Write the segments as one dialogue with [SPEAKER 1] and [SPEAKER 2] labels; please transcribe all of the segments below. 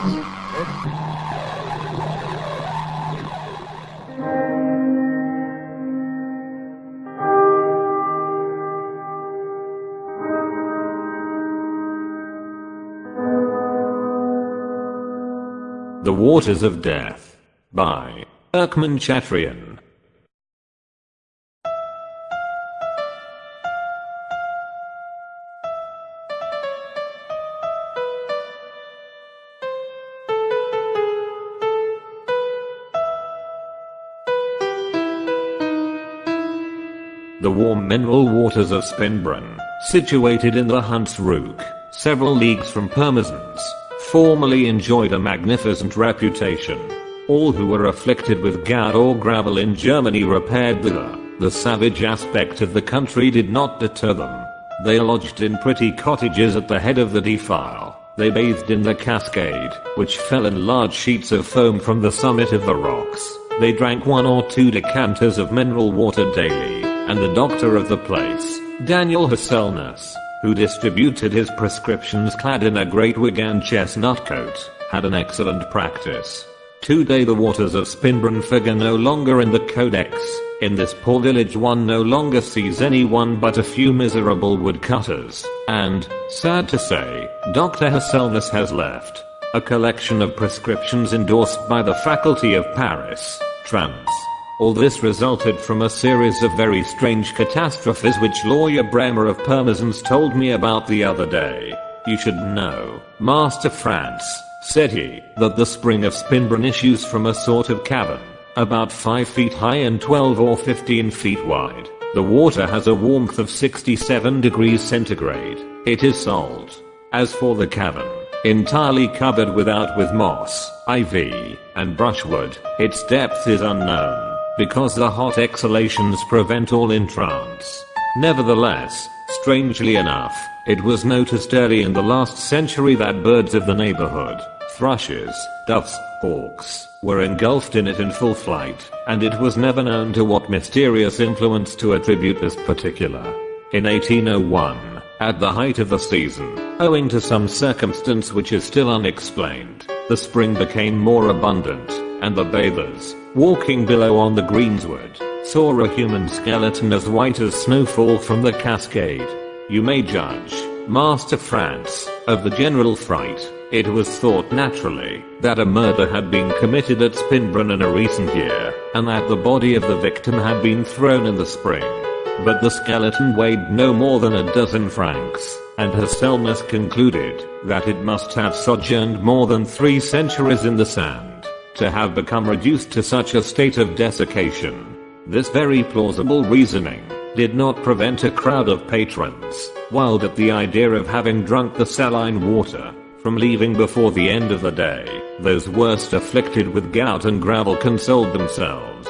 [SPEAKER 1] The Waters of Death by Erckmann Chatrian. The warm mineral waters of Spinbronn, situated in the Hunsrück, several leagues from Pirmasens, formerly enjoyed a magnificent reputation. All who were afflicted with gout or gravel in Germany repaired thither. The savage aspect of the country did not deter them. They lodged in pretty cottages at the head of the defile. They bathed in the cascade, which fell in large sheets of foam from the summit of the rocks. They drank 1 or 2 decanters of mineral water daily, and the doctor of the place, Daniel Hasselness, who distributed his prescriptions clad in a great wig and chestnut coat, had an excellent practice. Today the waters of Spinbronn figure no longer in the codex. In this poor village one no longer sees anyone but a few miserable woodcutters, and, sad to say, Dr. Hasselness has left a collection of prescriptions endorsed by the faculty of Paris, Trans. All this resulted from a series of very strange catastrophes which lawyer Bremer of Pirmasens told me about the other day. You should know, Master Franz, said he, that the spring of Spinbronn issues from a sort of cavern, about 5 feet high and 12 or 15 feet wide. The water has a warmth of 67 degrees centigrade. It is salt. As for the cavern, entirely covered without with moss, ivy, and brushwood, its depth is unknown, because the hot exhalations prevent all entrance. Nevertheless, strangely enough, it was noticed early in the last century that birds of the neighborhood, thrushes, doves, hawks, were engulfed in it in full flight, and it was never known to what mysterious influence to attribute this particular. In 1801, at the height of the season, owing to some circumstance which is still unexplained, the spring became more abundant, and the bathers, walking below on the greensward, saw a human skeleton as white as snow fall from the cascade. You may judge, Master Franz, of the general fright. It was thought naturally that a murder had been committed at Spinbronn in a recent year, and that the body of the victim had been thrown in the spring. But the skeleton weighed no more than 12 francs, and Hasselness concluded that it must have sojourned more than 3 centuries in the sand to have become reduced to such a state of desiccation. This very plausible reasoning did not prevent a crowd of patrons, wild at the idea of having drunk the saline water, from leaving before the end of the day. Those worst afflicted with gout and gravel consoled themselves.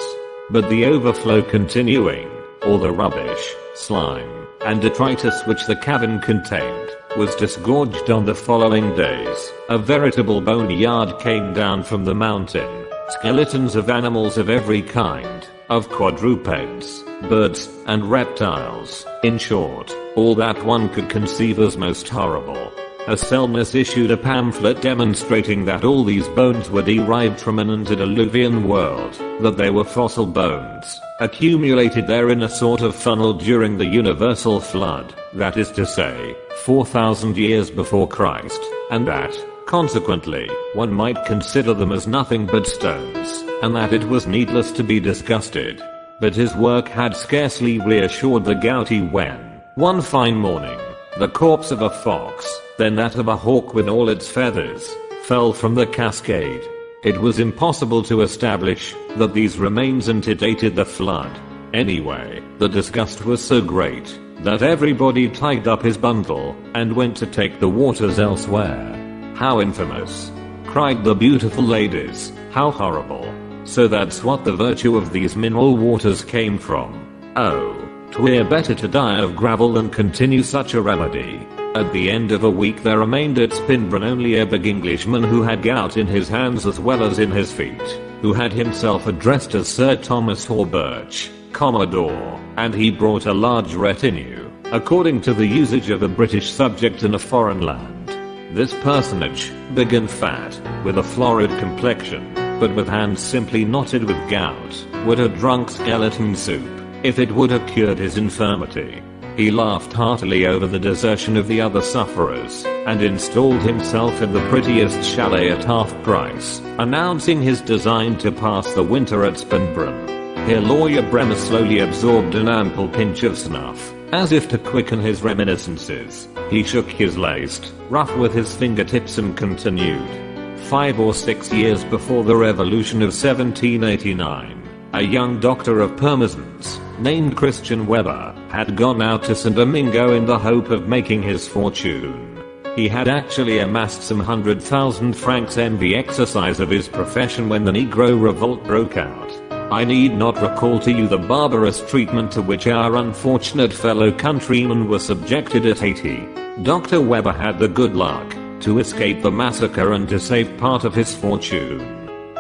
[SPEAKER 1] But the overflow continuing, all the rubbish, slime, and detritus which the cavern contained, was disgorged on the following days. A veritable boneyard came down from the mountain. Skeletons of animals of every kind, of quadrupeds, birds, and reptiles, in short, all that one could conceive as most horrible. Hasselness issued a pamphlet demonstrating that all these bones were derived from an antediluvian world, that they were fossil bones, accumulated there in a sort of funnel during the universal flood, that is to say, 4,000 years before Christ, and that, consequently, one might consider them as nothing but stones, and that it was needless to be disgusted. But his work had scarcely reassured the gouty when, one fine morning, the corpse of a fox, then that of a hawk with all its feathers, fell from the cascade. It was impossible to establish that these remains antedated the flood. Anyway, the disgust was so great that everybody tied up his bundle and went to take the waters elsewhere. How infamous! Cried the beautiful ladies. How horrible! So that's what the virtue of these mineral waters came from. Oh, 'twere better to die of gravel than continue such a remedy. At the end of a week there remained at Spinbronn only a big Englishman who had gout in his hands as well as in his feet, who had himself addressed as Sir Thomas Hawberch, Commodore, and he brought a large retinue, according to the usage of a British subject in a foreign land. This personage, big and fat, with a florid complexion, but with hands simply knotted with gout, would have drunk skeleton soup, if it would have cured his infirmity. He laughed heartily over the desertion of the other sufferers, and installed himself in the prettiest chalet at half price, announcing his design to pass the winter at Spinbronn. Here Lawyer Bremer slowly absorbed an ample pinch of snuff, as if to quicken his reminiscences. He shook his laced ruff with his fingertips and continued. 5 or 6 years before the revolution of 1789, a young doctor of Parmesans, named Christian Weber, had gone out to St. Domingo in the hope of making his fortune. He had actually amassed some 100,000 francs in the exercise of his profession when the Negro revolt broke out. I need not recall to you the barbarous treatment to which our unfortunate fellow countrymen were subjected at Haiti. Dr. Weber had the good luck to escape the massacre and to save part of his fortune.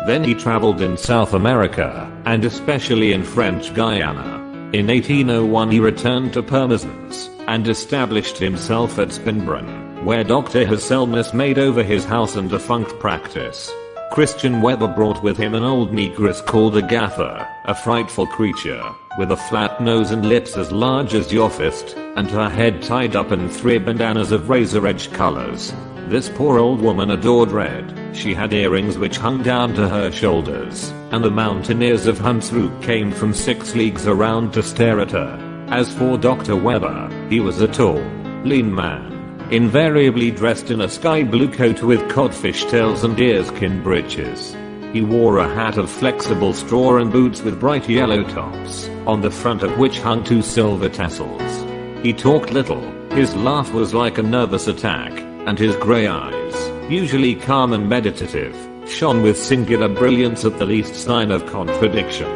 [SPEAKER 1] Then he traveled in South America, and especially in French Guiana. In 1801 he returned to Parmesans, and established himself at Spinbronn, where Dr. Hasselmus made over his house and defunct practice. Christian Weber brought with him an old negress called Agatha, a frightful creature, with a flat nose and lips as large as your fist, and her head tied up in 3 bandanas of razor-edged colors. This poor old woman adored red. She had earrings which hung down to her shoulders, and the mountaineers of Huntsrook came from 6 leagues around to stare at her. As for Dr. Weber, he was a tall, lean man, invariably dressed in a sky blue coat with codfish tails and deerskin breeches. He wore a hat of flexible straw and boots with bright yellow tops, on the front of which hung 2 silver tassels. He talked little, his laugh was like a nervous attack, and his grey eyes, usually calm and meditative, shone with singular brilliance at the least sign of contradiction.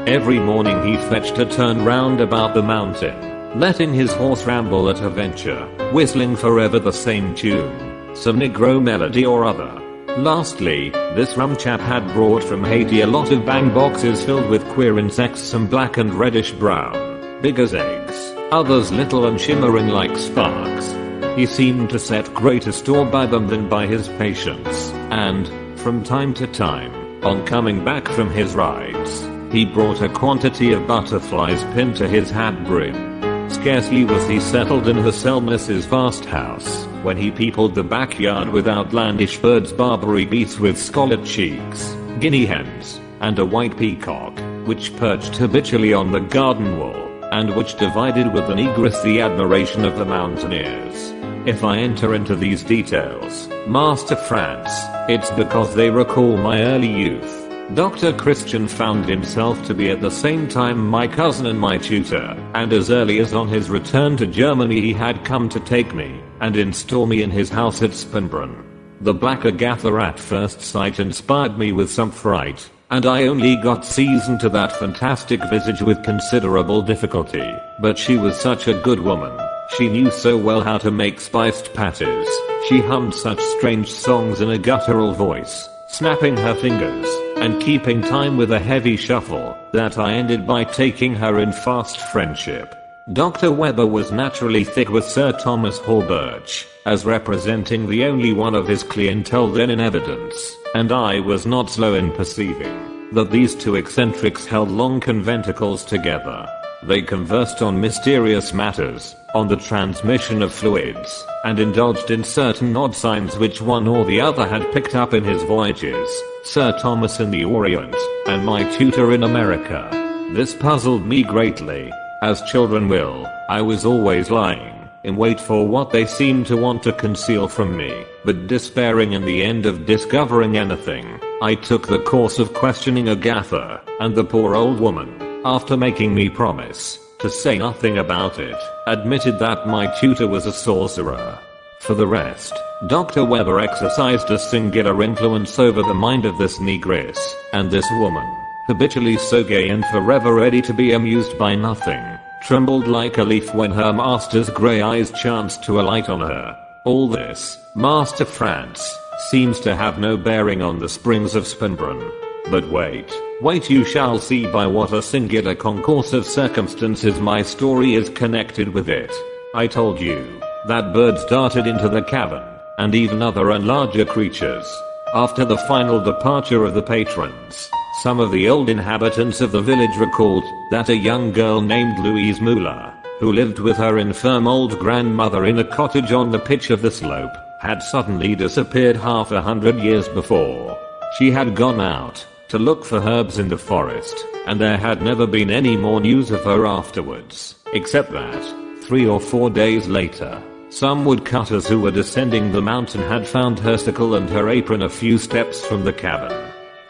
[SPEAKER 1] Every morning he fetched a turn round about the mountain, letting his horse ramble at a venture, whistling forever the same tune, some Negro melody or other. Lastly, this rum chap had brought from Haiti a lot of bang boxes filled with queer insects, some black and reddish brown, big as eggs, others little and shimmering like sparks. He seemed to set greater store by them than by his patients, and, from time to time, on coming back from his rides, he brought a quantity of butterflies pinned to his hat brim. Scarcely was he settled in Hasselmus's vast house, when he peopled the backyard with outlandish birds, Barbary geese with scarlet cheeks, guinea hens, and a white peacock, which perched habitually on the garden wall, and which divided with the negress the admiration of the mountaineers. If I enter into these details, Master France, it's because they recall my early youth. Dr. Christian found himself to be at the same time my cousin and my tutor, and as early as on his return to Germany he had come to take me, and install me in his house at Spinbronn. The black Agatha at first sight inspired me with some fright, and I only got seasoned to that fantastic visage with considerable difficulty, but she was such a good woman. She knew so well how to make spiced patties. She hummed such strange songs in a guttural voice, snapping her fingers, and keeping time with a heavy shuffle, that I ended by taking her in fast friendship. Dr. Weber was naturally thick with Sir Thomas Hawberch, as representing the only one of his clientele then in evidence, and I was not slow in perceiving that these 2 eccentrics held long conventicles together. They conversed on mysterious matters, on the transmission of fluids, and indulged in certain odd signs which one or the other had picked up in his voyages, Sir Thomas in the Orient, and my tutor in America. This puzzled me greatly. As children will, I was always lying in wait for what they seemed to want to conceal from me, but despairing in the end of discovering anything, I took the course of questioning Agatha, and the poor old woman, after making me promise to say nothing about it, admitted that my tutor was a sorcerer. For the rest, Dr. Weber exercised a singular influence over the mind of this negress, and this woman, habitually so gay and forever ready to be amused by nothing, trembled like a leaf when her master's grey eyes chanced to alight on her. All this, Master France, seems to have no bearing on the springs of Spinbronn. But wait, you shall see by what a singular concourse of circumstances my story is connected with it. I told you that birds darted into the cavern, and even other and larger creatures. After the final departure of the patrons, some of the old inhabitants of the village recalled that a young girl named Louise Muller, who lived with her infirm old grandmother in a cottage on the pitch of the slope, had suddenly disappeared half 100 years before. She had gone out to look for herbs in the forest, and there had never been any more news of her afterwards, except that 3 or 4 days later, some woodcutters who were descending the mountain had found her sickle and her apron a few steps from the cabin.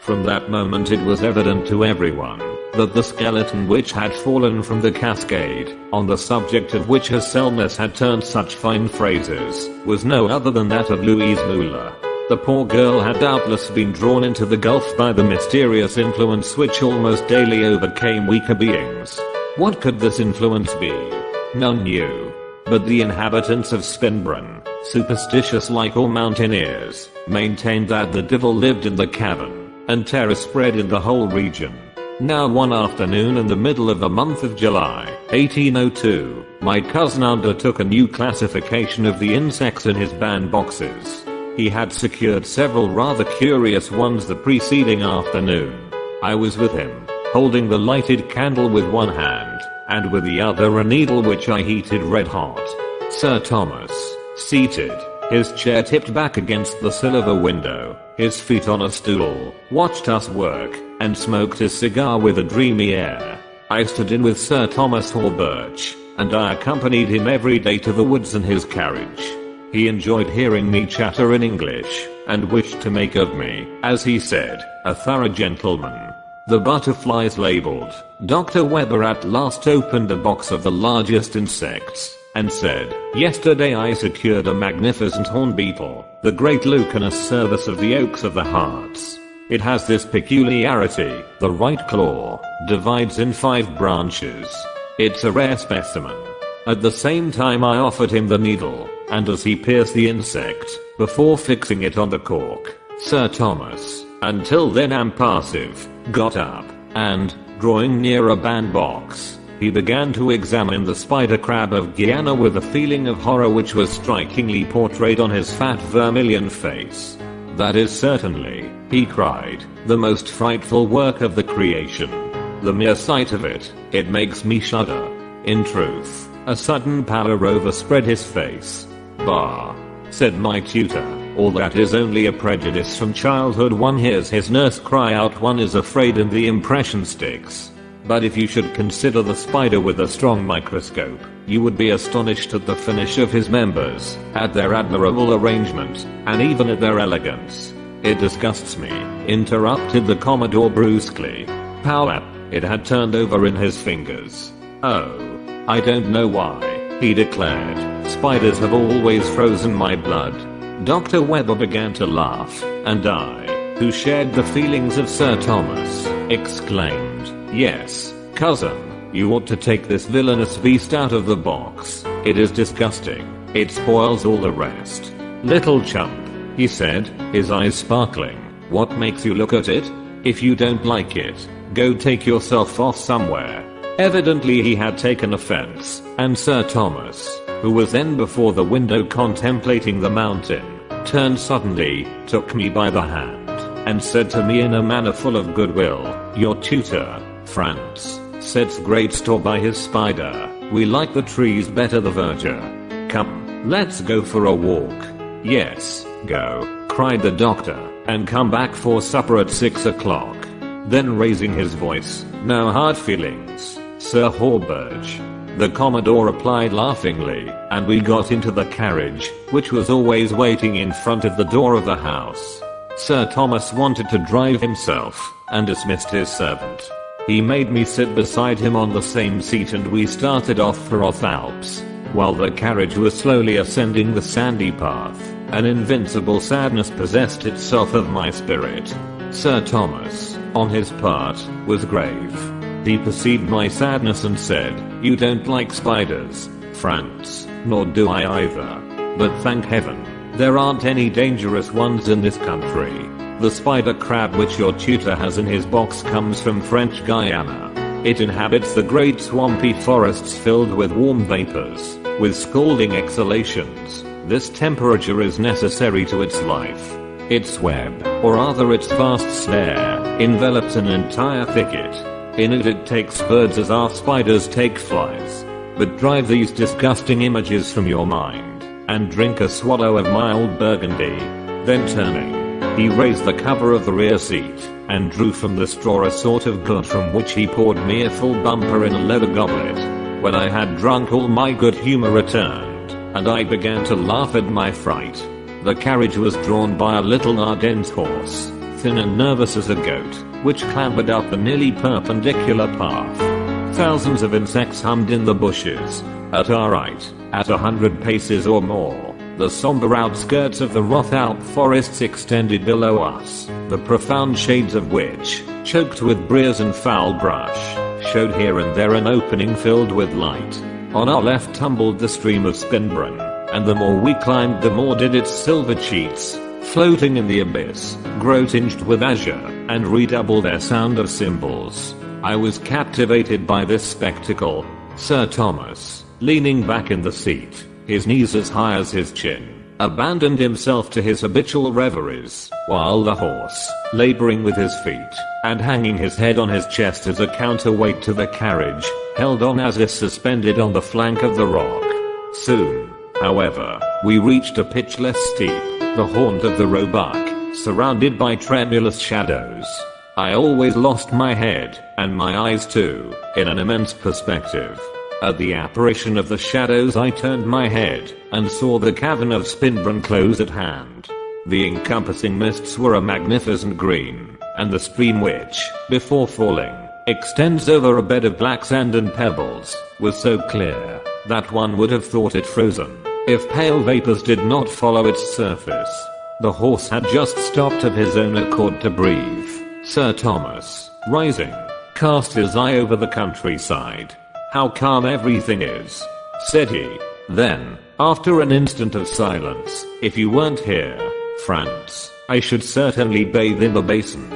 [SPEAKER 1] From that moment it was evident to everyone that the skeleton which had fallen from the cascade, on the subject of which her Selmas had turned such fine phrases, was no other than that of Louise Muller. The poor girl had doubtless been drawn into the gulf by the mysterious influence which almost daily overcame weaker beings. What could this influence be? None knew. But the inhabitants of Spinbronn, superstitious like all mountaineers, maintained that the devil lived in the cavern, and terror spread in the whole region. Now one afternoon in the middle of the month of July, 1802, my cousin undertook a new classification of the insects in his bandboxes. He had secured several rather curious ones the preceding afternoon. I was with him, holding the lighted candle with one hand, and with the other a needle which I heated red hot. Sir Thomas, seated, his chair tipped back against the sill of a window, his feet on a stool, watched us work, and smoked his cigar with a dreamy air. I stood in with Sir Thomas Hawberch, and I accompanied him every day to the woods in his carriage. He enjoyed hearing me chatter in English, and wished to make of me, as he said, a thorough gentleman. The butterflies labeled, Dr. Webber at last opened a box of the largest insects, and said, "Yesterday I secured a magnificent horn beetle, the great Lucanus cervus of the oaks of the Harz. It has this peculiarity, the right claw divides in 5 branches. It's a rare specimen." At the same time I offered him the needle, and as he pierced the insect, before fixing it on the cork, Sir Thomas, until then impassive, got up, and, drawing near a bandbox, he began to examine the spider crab of Guyana with a feeling of horror which was strikingly portrayed on his fat vermilion face. "That is certainly," he cried, "the most frightful work of the creation. The mere sight of it, it makes me shudder." In truth, a sudden pallor overspread his face. "Bah," said my tutor, "all that is only a prejudice from childhood. One hears his nurse cry out, one is afraid, and the impression sticks. But if you should consider the spider with a strong microscope, you would be astonished at the finish of his members, at their admirable arrangement, and even at their elegance." "It disgusts me," interrupted the Commodore brusquely. "Pow!" It had turned over in his fingers. "Oh, I don't know why," he declared. "Spiders have always frozen my blood." Dr. Webber began to laugh, and I, who shared the feelings of Sir Thomas, exclaimed, "Yes, cousin, you ought to take this villainous beast out of the box. It is disgusting. It spoils all the rest." "Little chump," he said, his eyes sparkling, "what makes you look at it? If you don't like it, go take yourself off somewhere." Evidently he had taken offense, and Sir Thomas, who was then before the window contemplating the mountain, turned suddenly, took me by the hand, and said to me in a manner full of goodwill, "Your tutor, Franz, sets great store by his spider. We like the trees better, the verdure. Come, let's go for a walk." "Yes, go," cried the doctor, "and come back for supper at 6 o'clock. Then raising his voice, "No hard feelings, Sir Hawberch," the Commodore replied laughingly, and we got into the carriage, which was always waiting in front of the door of the house. Sir Thomas wanted to drive himself, and dismissed his servant. He made me sit beside him on the same seat, and we started off for Oth Alps. While the carriage was slowly ascending the sandy path, an invincible sadness possessed itself of my spirit. Sir Thomas, on his part, was grave. He perceived my sadness and said, "You don't like spiders, Franz, nor do I either. But thank heaven, there aren't any dangerous ones in this country. The spider crab which your tutor has in his box comes from French Guiana. It inhabits the great swampy forests filled with warm vapors, with scalding exhalations, This temperature is necessary to its life. Its web, or rather its vast snare, envelops an entire thicket. In it takes birds as our spiders take flies. But drive these disgusting images from your mind, and drink a swallow of mild burgundy. Then turning, he raised the cover of the rear seat, and drew from the straw a sort of gourd from which he poured me a full bumper in a leather goblet. When I had drunk, all my good humor returned, and I began to laugh at my fright. The carriage was drawn by a little Ardennes horse, thin and nervous as a goat, which clambered up the nearly perpendicular path. Thousands of insects hummed in the bushes. At our right, at 100 paces or more, the somber outskirts of the Rothalp forests extended below us, the profound shades of which, choked with briers and foul brush, showed here and there an opening filled with light. On our left tumbled the stream of Spinbronn, and the more we climbed the more did its silver sheets, floating in the abyss, grow tinged with azure, and redouble their sound of cymbals. I was captivated by this spectacle. Sir Thomas, leaning back in the seat, his knees as high as his chin, abandoned himself to his habitual reveries, while the horse, laboring with his feet, and hanging his head on his chest as a counterweight to the carriage, held on as if suspended on the flank of the rock. Soon, however, we reached a pitch less steep, the haunt of the roebuck, surrounded by tremulous shadows. I always lost my head, and my eyes too, in an immense perspective. At the apparition of the shadows I turned my head, and saw the cavern of Spinbronn close at hand. The encompassing mists were a magnificent green, and the stream which, before falling, extends over a bed of black sand and pebbles, was so clear, that one would have thought it frozen, if pale vapors did not follow its surface. The horse had just stopped of his own accord to breathe. Sir Thomas, rising, cast his eye over the countryside. "How calm everything is," said he. Then, after an instant of silence, "If you weren't here, France, I should certainly bathe in the basin."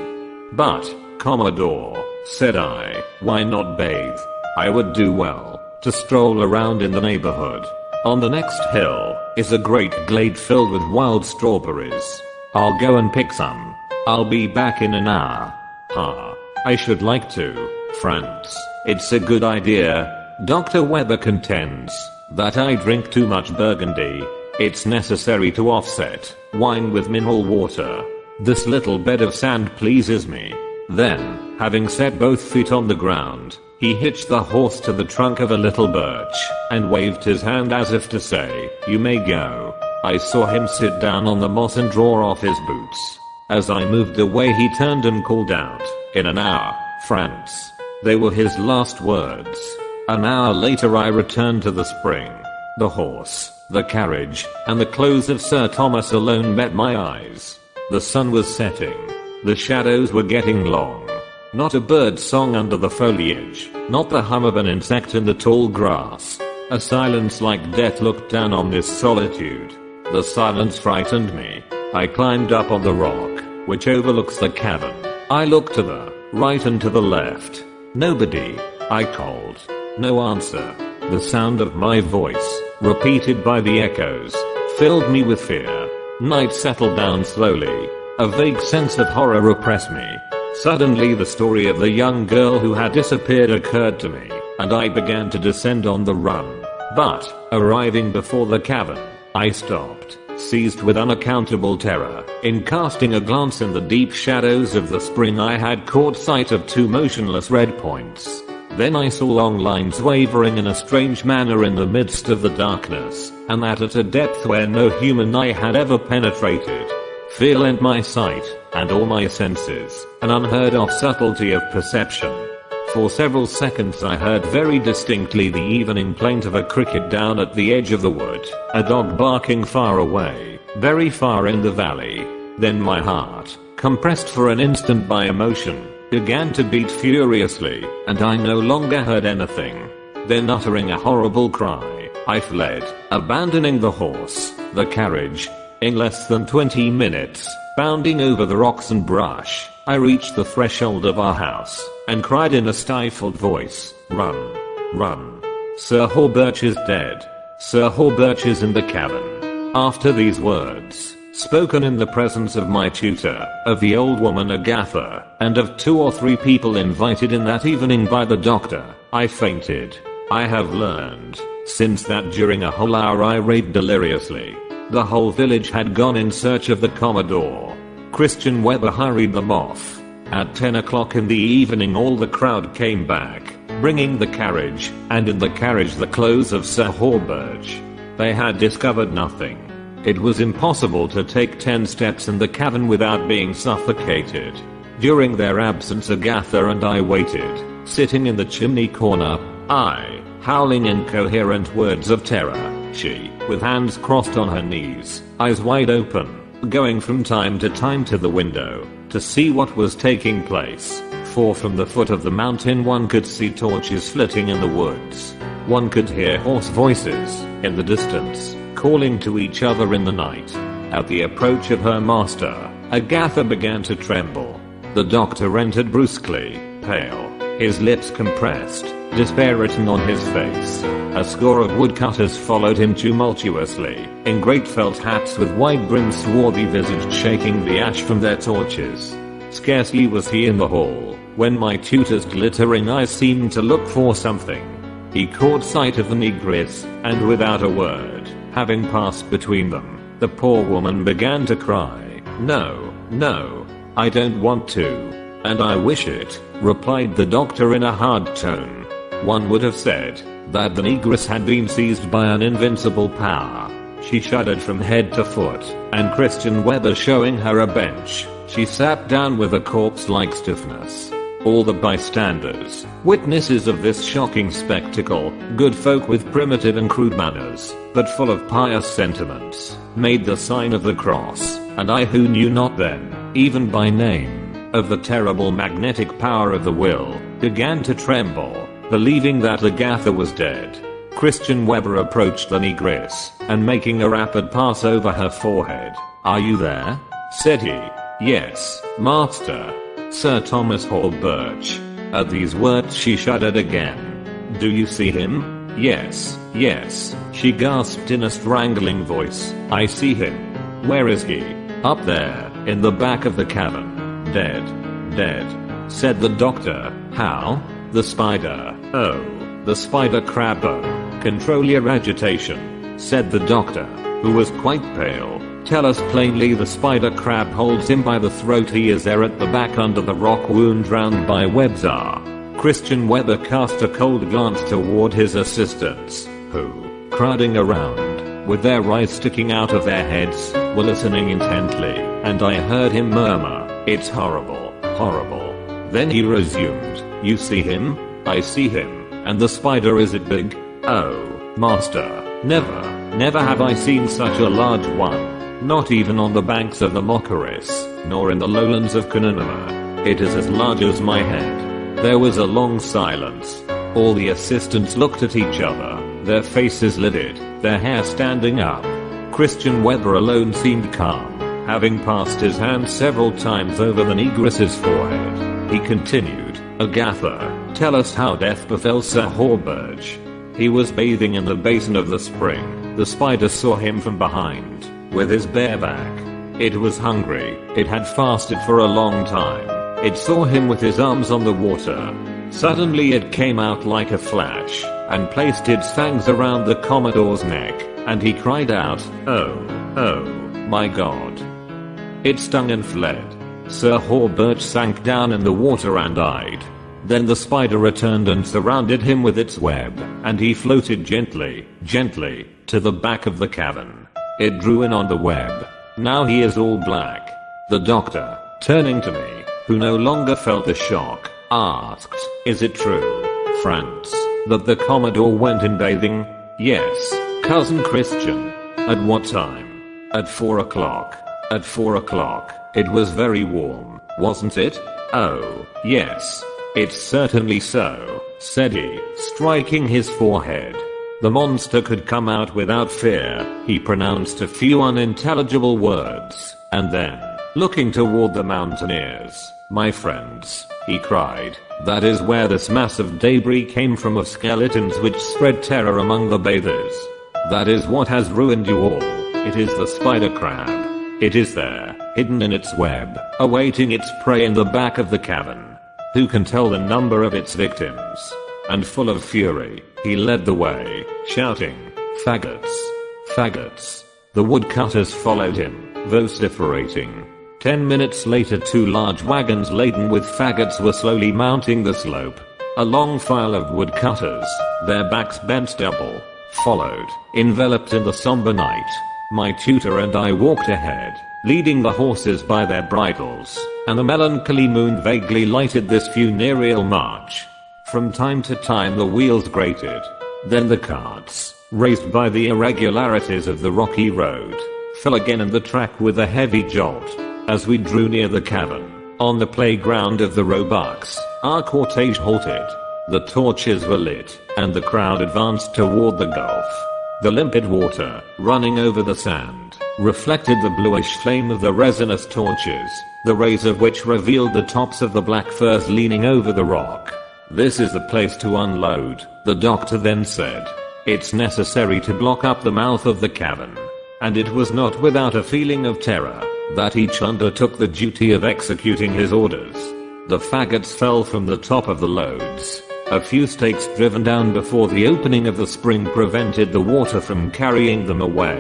[SPEAKER 1] "But, Commodore," said I, "why not bathe? I would do well to stroll around in the neighborhood. On the next hill is a great glade filled with wild strawberries. I'll go and pick some. I'll be back in an hour." "Ah, I should like to, France. It's a good idea. Dr. Weber contends that I drink too much burgundy. It's necessary to offset wine with mineral water. This little bed of sand pleases me." Then, having set both feet on the ground, he hitched the horse to the trunk of a little birch, and waved his hand as if to say, "You may go." I saw him sit down on the moss and draw off his boots. As I moved away he turned and called out, "In an hour, France." They were his last words. An hour later I returned to the spring. The horse, the carriage, and the clothes of Sir Thomas alone met my eyes. The sun was setting. The shadows were getting long. Not a bird's song under the foliage, not the hum of an insect in the tall grass. A silence like death looked down on this solitude. The silence frightened me. I climbed up on the rock, which overlooks the cavern. I looked to the right and to the left. "Nobody," I called. No answer. The sound of my voice, repeated by the echoes, filled me with fear. Night settled down slowly. A vague sense of horror oppressed me. Suddenly the story of the young girl who had disappeared occurred to me, and I began to descend on the run. But, arriving before the cavern, I stopped, seized with unaccountable terror. In casting a glance in the deep shadows of the spring I had caught sight of two motionless red points. Then I saw long lines wavering in a strange manner in the midst of the darkness, and that at a depth where no human eye had ever penetrated. Fear lent my sight, and all my senses, an unheard of subtlety of perception. For several seconds I heard very distinctly the evening plaint of a cricket down at the edge of the wood, a dog barking far away, very far in the valley. Then my heart, compressed for an instant by emotion, began to beat furiously, and I no longer heard anything. Then uttering a horrible cry, I fled, abandoning the horse, the carriage. In less than 20 minutes, bounding over the rocks and brush, I reached the threshold of our house, and cried in a stifled voice, "Run! Run! Sir Hawberch is dead. Sir Hawberch is in the cavern." After these words, spoken in the presence of my tutor, of the old woman Agatha, and of 2 or 3 people invited in that evening by the doctor, I fainted. I have learned, since that during a whole hour I raved deliriously. The whole village had gone in search of the Commodore. Christian Weber hurried them off. At 10 o'clock in the evening all the crowd came back, bringing the carriage, and in the carriage the clothes of Sir Hawberge. They had discovered nothing. It was impossible to take 10 steps in the cavern without being suffocated. During their absence Agatha and I waited, sitting in the chimney corner, I, howling incoherent words of terror, she, with hands crossed on her knees, eyes wide open, going from time to time to the window, to see what was taking place, for from the foot of the mountain one could see torches flitting in the woods. One could hear hoarse voices, in the distance, calling to each other in the night. At the approach of her master, Agatha began to tremble. The doctor entered brusquely, pale, his lips compressed, despair written on his face. A score of woodcutters followed him tumultuously, in great felt hats with wide-brimmed swarthy visaged shaking the ash from their torches. Scarcely was he in the hall, when my tutor's glittering eyes seemed to look for something. He caught sight of the negress, and without a word, having passed between them, the poor woman began to cry, "No, no, I don't want to. And I wish it," replied the doctor in a hard tone. One would have said that the negress had been seized by an invincible power. She shuddered from head to foot, and Christian Weber showing her a bench, she sat down with a corpse-like stiffness. All the bystanders, witnesses of this shocking spectacle, good folk with primitive and crude manners, but full of pious sentiments, made the sign of the cross, and I who knew not then, even by name, of the terrible magnetic power of the will, began to tremble, believing that Agatha was dead. Christian Weber approached the negress, and making a rapid pass over her forehead, "Are you there?" said he. "Yes, master. Sir Thomas Hawberge." At these words she shuddered again. "Do you see him?" "Yes, yes," she gasped in a strangling voice. "I see him." "Where is he?" "Up there, in the back of the cavern. Dead. Dead," said the doctor. "How?" "The spider." "Oh, the spider crab." "Oh, control your agitation," said the doctor, who was quite pale. "Tell us plainly." "The spider crab holds him by the throat. He is there at the back under the rock wound drowned by webs." Christian Weber cast a cold glance toward his assistants, who, crowding around, with their eyes sticking out of their heads, were listening intently, and I heard him murmur, "It's horrible, horrible." Then he resumed, "You see him?" "I see him." "And the spider, is it big?" "Oh, master, never have I seen such a large one. Not even on the banks of the Mocaris, nor in the lowlands of Kununuma. It is as large as my head." There was a long silence. All the assistants looked at each other, their faces livid, their hair standing up. Christian Weber alone seemed calm, having passed his hand several times over the negress's forehead. He continued, "Agatha, tell us how death befell Sir Hawberge." "He was bathing in the basin of the spring. The spider saw him from behind, with his bare back. It was hungry. It had fasted for a long time. It saw him with his arms on the water. Suddenly it came out like a flash, and placed its fangs around the Commodore's neck, and he cried out, 'Oh, oh, my God!' It stung and fled. Sir Hawberge sank down in the water and died. Then the spider returned and surrounded him with its web, and he floated gently, gently, to the back of the cavern. It drew in on the web. Now he is all black." The doctor, turning to me, who no longer felt the shock, asked, "Is it true, Franz, that the Commodore went in bathing?" "Yes, cousin Christian." "At what time?" "At 4 o'clock. "At 4 o'clock. It was very warm, wasn't it?" "Oh, yes. It's certainly so," said he, striking his forehead. The monster could come out without fear. He pronounced a few unintelligible words, and then, looking toward the mountaineers, "My friends," he cried, "that is where this mass of debris came from, of skeletons which spread terror among the bathers. That is what has ruined you all. It is the spider crab. It is there, hidden in its web, awaiting its prey in the back of the cavern. Who can tell the number of its victims? And full of fury, he led the way, shouting, "Faggots! Faggots!" The woodcutters followed him, vociferating. 10 minutes later 2 large wagons laden with faggots were slowly mounting the slope. A long file of woodcutters, their backs bent double, followed, enveloped in the somber night. My tutor and I walked ahead, leading the horses by their bridles, and the melancholy moon vaguely lighted this funereal march. From time to time the wheels grated. Then the carts, raised by the irregularities of the rocky road, fell again in the track with a heavy jolt. As we drew near the cavern, on the playground of the Roebucks, our cortege halted. The torches were lit, and the crowd advanced toward the gulf. The limpid water, running over the sand, reflected the bluish flame of the resinous torches, the rays of which revealed the tops of the black firs leaning over the rock. "This is the place to unload," the doctor then said. "It's necessary to block up the mouth of the cavern." And it was not without a feeling of terror that each undertook the duty of executing his orders. The faggots fell from the top of the loads. A few stakes driven down before the opening of the spring prevented the water from carrying them away.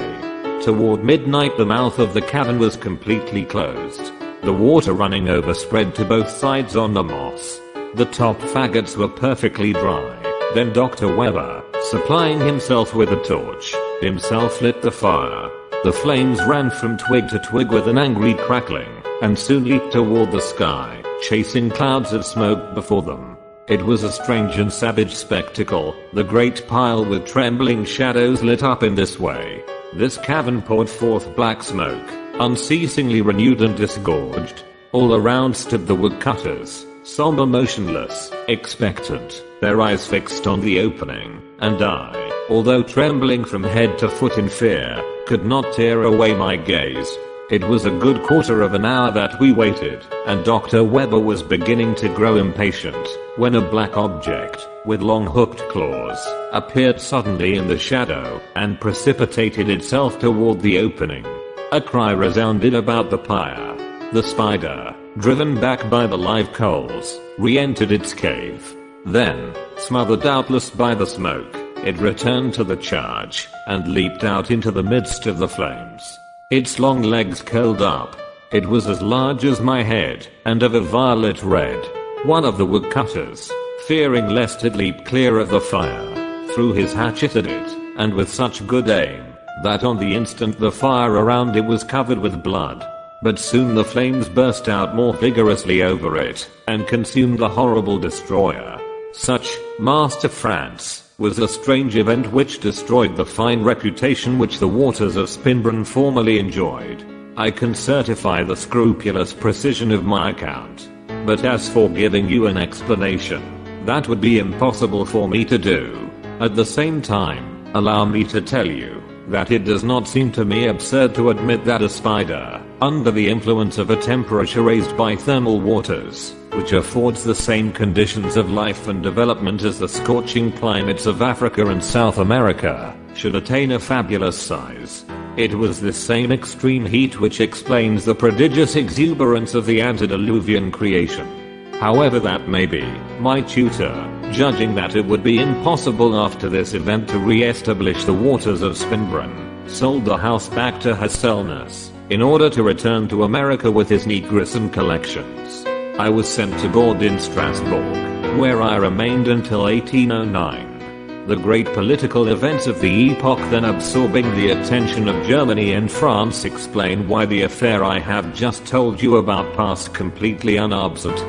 [SPEAKER 1] Toward midnight the mouth of the cavern was completely closed. The water running over spread to both sides on the moss. The top faggots were perfectly dry. Then Dr. Weber, supplying himself with a torch, himself lit the fire. The flames ran from twig to twig with an angry crackling, and soon leaped toward the sky, chasing clouds of smoke before them. It was a strange and savage spectacle, the great pile with trembling shadows lit up in this way. This cavern poured forth black smoke, unceasingly renewed and disgorged. All around stood the woodcutters, somber, motionless, expectant, their eyes fixed on the opening, and I, although trembling from head to foot in fear, could not tear away my gaze. It was a good quarter of an hour that we waited, and Dr. Weber was beginning to grow impatient, when a black object, with long hooked claws, appeared suddenly in the shadow, and precipitated itself toward the opening. A cry resounded about the pyre. The spider, driven back by the live coals, re-entered its cave. Then, smothered doubtless by the smoke, it returned to the charge, and leaped out into the midst of the flames. Its long legs curled up. It was as large as my head, and of a violet red. One of the woodcutters, fearing lest it leap clear of the fire, threw his hatchet at it, and with such good aim, that on the instant the fire around it was covered with blood. But soon the flames burst out more vigorously over it, and consumed the horrible destroyer. Such, Master France, was a strange event which destroyed the fine reputation which the waters of Spinbronn formerly enjoyed. I can certify the scrupulous precision of my account. But as for giving you an explanation, that would be impossible for me to do. At the same time, allow me to tell you that it does not seem to me absurd to admit that a spider, under the influence of a temperature raised by thermal waters, which affords the same conditions of life and development as the scorching climates of Africa and South America, should attain a fabulous size. It was this same extreme heat which explains the prodigious exuberance of the antediluvian creation. However that may be, my tutor, judging that it would be impossible after this event to re-establish the waters of Spinbronn, sold the house back to Hasselness, in order to return to America with his negress and collections. I was sent to board in Strasbourg, where I remained until 1809. The great political events of the epoch then absorbing the attention of Germany and France explain why the affair I have just told you about passed completely unanswered.